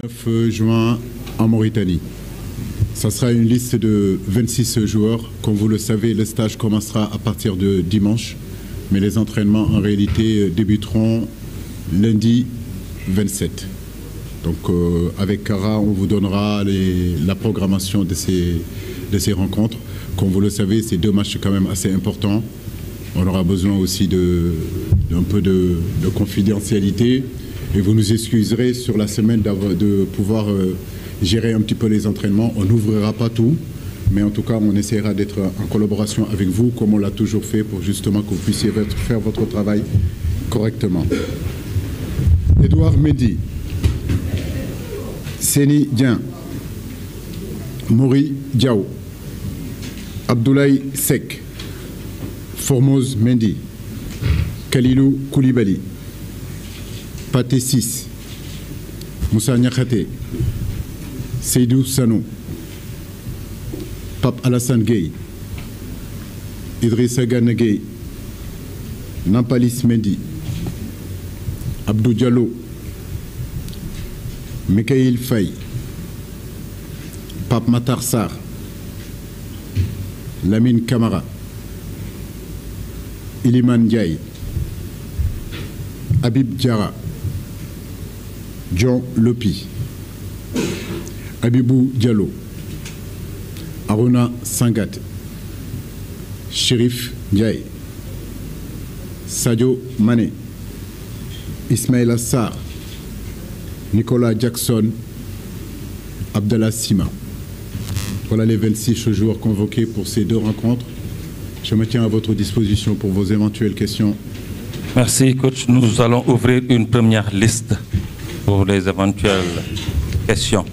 9 juin en Mauritanie. Ça sera une liste de 26 joueurs. Comme vous le savez, le stage commencera à partir de dimanche, mais les entraînements en réalité débuteront lundi 27. Donc avec Kara, on vous donnera la programmation de ces rencontres. Comme vous le savez, c'est 2 matchs quand même assez importants. On aura besoin aussi d'un peu de confidentialité. Et vous nous excuserez sur la semaine de pouvoir gérer un petit peu les entraînements. On n'ouvrira pas tout, mais en tout cas, on essaiera d'être en collaboration avec vous, comme on l'a toujours fait, pour justement que vous puissiez faire votre travail correctement. Edouard Mendy, Seni Dian, Mori Diao, Abdoulaye Sek, Formose Mendy, Kalilou Koulibaly, Pathé 6, Moussa Niakhaté, Seydou Sanou, Pape Alassane Gueye, Idrissa Gana Gueye, Nampalis Mendy, Abdou Diallo, Mikaïl Faye, Pape Matar Sarr, Lamine Camara, Iliman Ndiaye, Habib Diarra, John Lopi, Abibou Diallo, Aruna Sangat, Chérif Ndiaye, Sadio Mané, Ismaïla Sarr, Nicolas Jackson, Abdallah Sima. Voilà les 26 joueurs convoqués pour ces 2 rencontres. Je me tiens à votre disposition pour vos éventuelles questions. Merci, coach. Nous allons ouvrir une première liste pour les éventuelles questions.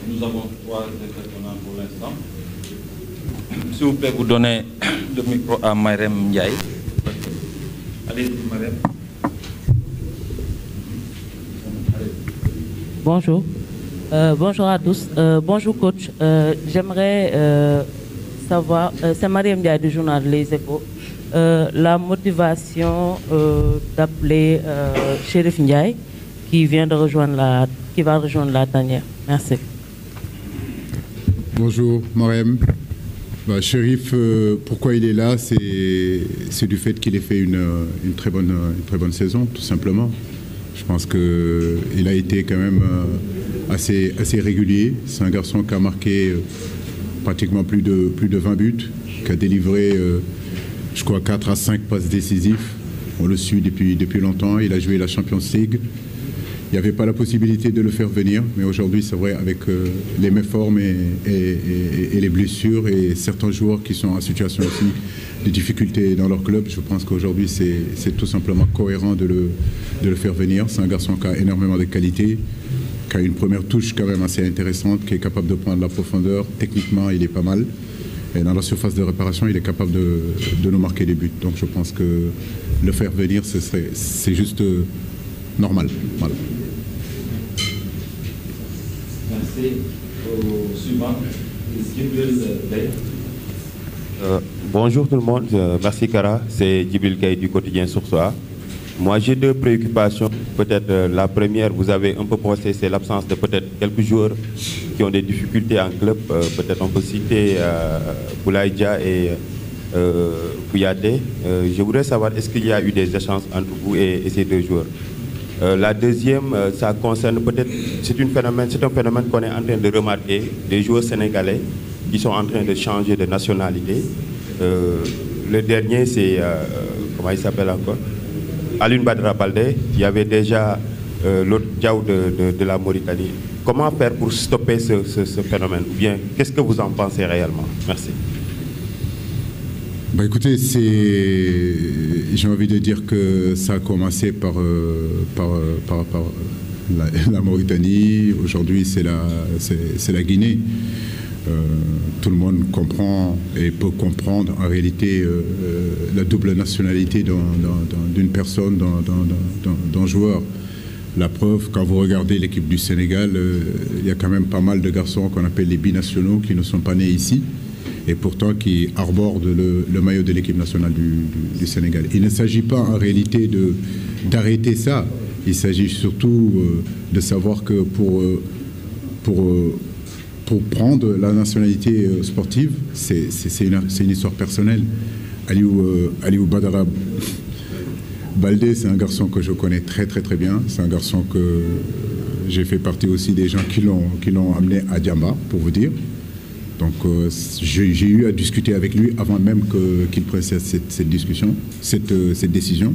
Nous avons 3 intervenants pour l'instant. S'il vous plaît, vous donnez le micro à Marem Ndiaye. Allez, Marem. Bonjour. Bonjour à tous. Bonjour coach. J'aimerais savoir, c'est Mariam Ndiaye du journal Les Échos, la motivation d'appeler Chérif Ndiaye qui va rejoindre la tanière. Merci. Bonjour Mariam. Chérif, pourquoi il est là, c'est du fait qu'il ait fait une très bonne saison, tout simplement. Je pense qu'il a été quand même assez régulier. C'est un garçon qui a marqué pratiquement plus de 20 buts, qui a délivré, je crois, 4 à 5 passes décisives. On le suit depuis longtemps. Il a joué la Champions League. Il n'y avait pas la possibilité de le faire venir, mais aujourd'hui, c'est vrai, avec les méformes et les blessures et certains joueurs qui sont en situation aussi de difficultés dans leur club, je pense qu'aujourd'hui, c'est tout simplement cohérent de le faire venir. C'est un garçon qui a énormément de qualités, qui a une première touche quand même assez intéressante, qui est capable de prendre la profondeur. Techniquement, il est pas mal. Et dans la surface de réparation, il est capable de nous marquer des buts. Donc je pense que le faire venir, c'est juste normal. Voilà. Merci. Au suivant, bonjour tout le monde, merci Kara, c'est Djibril Gaye du quotidien Source-A. Moi j'ai 2 préoccupations. Peut-être la première, vous avez un peu pensé, c'est l'absence de peut-être quelques joueurs qui ont des difficultés en club. Peut-être on peut citer Boulaïdja et Kouyaté. Je voudrais savoir, est-ce qu'il y a eu des échanges entre vous et ces 2 joueurs? La deuxième, ça concerne peut-être, c'est un phénomène qu'on est en train de remarquer, des joueurs sénégalais qui sont en train de changer de nationalité. Le dernier, c'est, comment il s'appelle encore? Alioune Badara Baldé, il y avait déjà l'autre Diaw de la Mauritanie. Comment faire pour stopper ce phénomène? Ou bien, qu'est-ce que vous en pensez réellement? Merci. Bah écoutez, j'ai envie de dire que ça a commencé par la Mauritanie. Aujourd'hui, c'est la Guinée. Tout le monde comprend et peut comprendre en réalité la double nationalité d'une personne, d'un joueur. La preuve, quand vous regardez l'équipe du Sénégal, il y a quand même pas mal de garçons qu'on appelle les binationaux qui ne sont pas nés ici et pourtant qui arborent le maillot de l'équipe nationale du Sénégal. Il ne s'agit pas en réalité d'arrêter ça. Il s'agit surtout de savoir que pour prendre la nationalité sportive, c'est une histoire personnelle. Aliou Badara Baldé, c'est un garçon que je connais très très très bien. C'est un garçon que j'ai fait partie aussi des gens qui l'ont amené à Diamba, pour vous dire. Donc j'ai eu à discuter avec lui avant même qu'il prenne cette discussion, cette décision.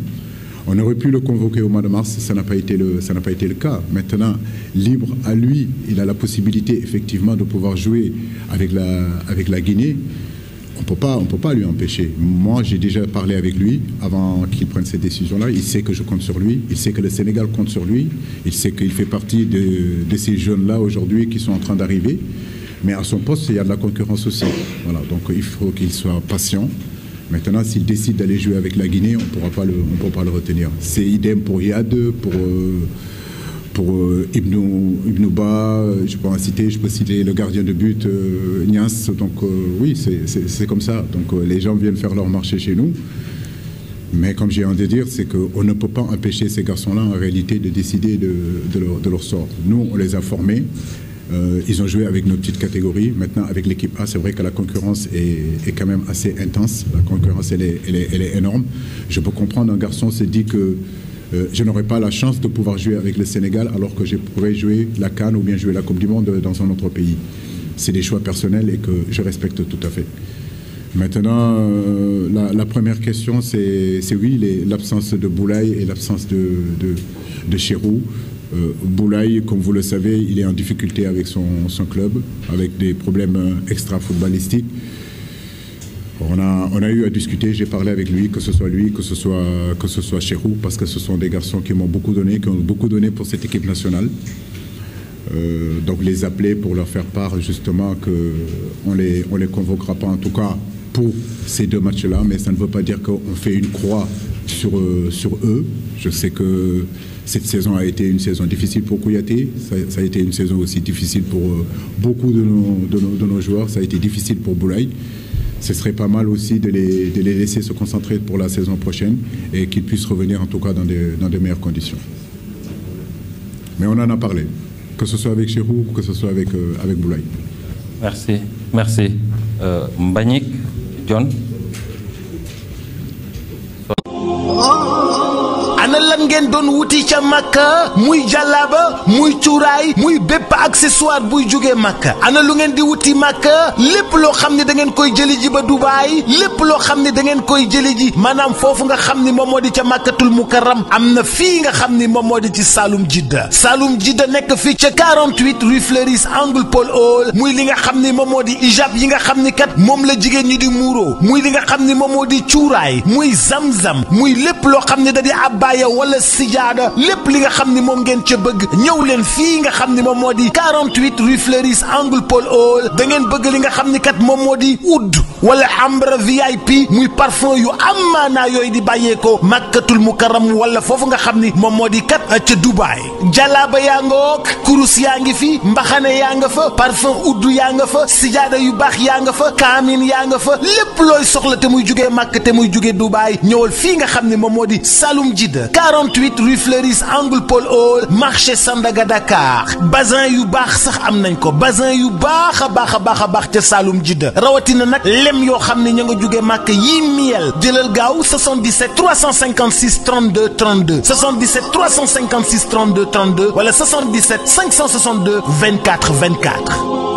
On aurait pu le convoquer au mois de mars, ça n'a pas été le cas. Maintenant, libre à lui, il a la possibilité effectivement de pouvoir jouer avec la Guinée. On peut pas lui empêcher. Moi, j'ai déjà parlé avec lui avant qu'il prenne cette décision-là. Il sait que je compte sur lui. Il sait que le Sénégal compte sur lui. Il sait qu'il fait partie de ces jeunes-là aujourd'hui qui sont en train d'arriver. Mais à son poste, il y a de la concurrence aussi. Voilà, donc il faut qu'il soit patient. Maintenant, s'il décide d'aller jouer avec la Guinée, on ne pourra pas le retenir. C'est idem pour Yad, pour Ibnouba, je peux citer le gardien de but, Nias. Donc oui, c'est comme ça. Donc les gens viennent faire leur marché chez nous. Mais comme j'ai envie de dire, c'est qu'on ne peut pas empêcher ces garçons-là en réalité de décider de leur sort. Nous, on les a formés. Ils ont joué avec nos petites catégories. Maintenant, avec l'équipe A, c'est vrai que la concurrence est quand même assez intense. La concurrence, elle est énorme. Je peux comprendre, un garçon se dit que je n'aurai pas la chance de pouvoir jouer avec le Sénégal alors que je pourrais jouer la CAN ou bien jouer la Coupe du Monde dans un autre pays. C'est des choix personnels et que je respecte tout à fait. Maintenant, la première question, c'est oui, l'absence de Boulaye et l'absence de Chérou. Boulaye, comme vous le savez, il est en difficulté avec son club, avec des problèmes extra-footballistiques. On a eu à discuter, j'ai parlé avec lui, que ce soit lui, que ce soit Chérou, parce que ce sont des garçons qui m'ont beaucoup donné, qui ont beaucoup donné pour cette équipe nationale. Donc les appeler pour leur faire part justement qu'on les convoquera pas, en tout cas pour ces deux matchs-là, mais ça ne veut pas dire qu'on fait une croix sur eux. Je sais que cette saison a été une saison difficile pour Kouyaté, ça a été une saison aussi difficile pour beaucoup de nos joueurs, ça a été difficile pour Boulaye. Ce serait pas mal aussi de les laisser se concentrer pour la saison prochaine et qu'ils puissent revenir en tout cas dans de meilleures conditions. Mais on en a parlé, que ce soit avec Chérou ou que ce soit avec Boulaye. Merci. Mbagnick, John. ana lan ngeen doon wuti ca Makka muy jàllaaba muy cuuraay muy bépp accessoire buy jógee Makka ana lu ngeen di wuti Makka lépp loo xam ne da ngeen koy jëli ji ba Dubaay lépp loo xam ne da ngeen koy jëli ji maanaam foofu nga xam ni moom moo di ca Makkatul Mukarram am na fii nga xam ni moom moo di ci Saloum Jidda nekk fii ca 48 rue Fleuris angle Paul Hall muy li nga xam ni moom moo di ijab yi nga xam ni kat moom la jigéen ñi di muuro muy li nga xam ni moom moo di cuuraay muy zamzam muy lépp loo xam ne da di abbaaya wala sijaada lépp li nga xam ni moom ngeen ca bëgg ñëw leen fii nga xam ni moom moo di 48 rue Fleuris angle Paul Hall da ngeen bëgg li nga xam ni kat moom moo di oud wala ambre VIP muy parfum yu am maanaa yooyu di bàyyeekoo Makkatul Mukarram wala foofu nga xam ni moom moo di kat ca Dubaay jalaaba yaa nga wook kurus yaa ngi fi mbaxane yaa nga fa parfum oud yaa nga fa sijaada yu baax yaa nga fa kaamin yaa nga fa lépp looy soxla te muy jugee Makka te muy jugee Dubaay ñëwal fii nga xam ni moom moo di Saloum Jidda 48 rue Fleuris angle Paul Hall marché Sandaga Dakar bazin yu baax sax am nañ ko bazin yu baax a baax ca Saloum Jidda rawatina nag lem yoo xam ne ña nga jóge Màkk yi miel jëlal gaaw 77 356 32 32 77 356 32 32 wala 77 562 24 24